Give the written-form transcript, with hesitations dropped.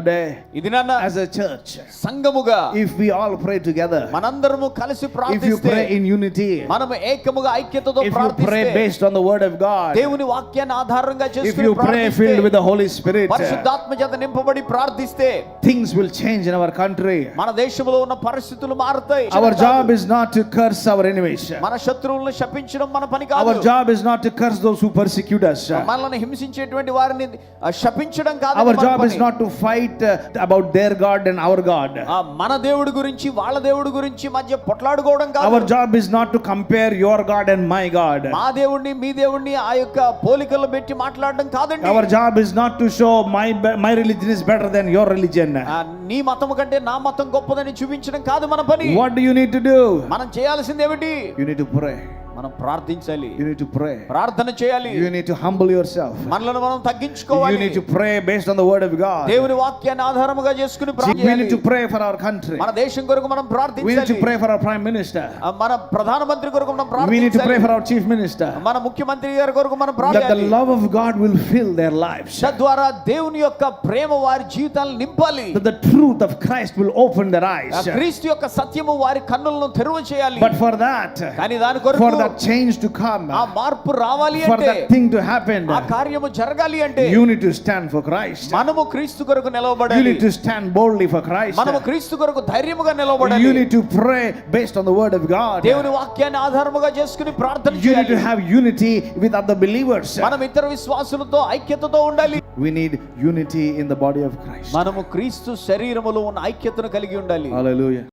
today ఇది నాన్న as a church, సంఘముగా if we all pray together, మనందరము కలిసి if you ప్రార్థిస్తే, pray in unity, మనము ఏకముగా ఐక్యతతో if you ప్రార్థిస్తే, pray based on the word of God, దేవుని వాక్యాన్ని ఆధారంగా if చేసుకుని you pray filled with the Holy Spirit, పరిశుద్ధాత్మ చేత నింపబడి ప్రార్థిస్తే things will change in our country. మన దేశంలో ఉన్న పరిస్థితులు మారుతాయి. Our job is not to curse our enemies. మన శత్రువులను శపించడం మన పని కాదు. Our job is not to curse those who persecute us. మనల్ని హింసించేటువంటి వారిని శపించడం కాదు. Our job is not to fight about their God and our God. మన దేవుడి గురించి వాళ్ళ దేవుడి గురించి మధ్య పొట్లాడుకోవడం కాదు. Our job is not to compare your God and my God. మా దేవుణ్ణి మీ దేవుణ్ణి ఆ యొక్క పోలికలు పెట్టి మాట్లాడడం కాదండి. Our job is not to show my religion is better than your religion. నీ మతం కంటే నా మతం గొప్పదని చూపించడం కాదు మన పని. What do you need to do? మనం చేయాల్సింది ఏమిటి? You need to pray. మనం ప్రార్థించాలి. You need to pray. ప్రార్థన చేయాలి. You need to humble yourself. మనలను మనం తగ్గించుకోవాలి. You need to pray based on the word of God. దేవుని వాక్యాన్ని ఆధారముగా చేసుకుని We ప్రార్థించాలి. need to pray for our country. మన దేశం కొరకు మనం We need ప్రార్థించాలి. to pray for our prime minister. మన ప్రధానమంత్రి కొరకు మనం We need to pray ప్రార్థించాలి. for our chief minister. మన ముఖ్యమంత్రి గారి కొరకు మనం That the ప్రార్థించాలి. love of God will fill their lives. తద్వారా దేవుని యొక్క ప్రేమ వారి జీవితాలను నింపాలి. That the truth of Christ will open their eyes. క్రీస్తు యొక్క సత్యము వారి కన్నులను తెరువ చేయాలి. But for that, కానీ దాని for కొరకు that change to come, ఆ మార్పు రావాలి for అంటే, that thing to happen, ఆ కార్యము జరగాలి అంటే, you need to stand for Christ. మనము క్రీస్తు కొరకు You నిలవబడాలి. need to stand boldly for Christ. మనము క్రీస్తు కొరకు ధైర్యముగా నిలవబడాలి. You need to pray based on the word of God. దేవుని వాక్యాన్ని ఆధారముగా చేసుకుని ప్రార్థన You need to చేయాలి. have unity with other believers. మనం ఇతర విశ్వాసులతో ఐక్యతతో ఉండాలి. We need unity in the body of Christ. మనము క్రీస్తు శరీరములో ఉన్న ఐక్యతను కలిగి ఉండాలి. Hallelujah.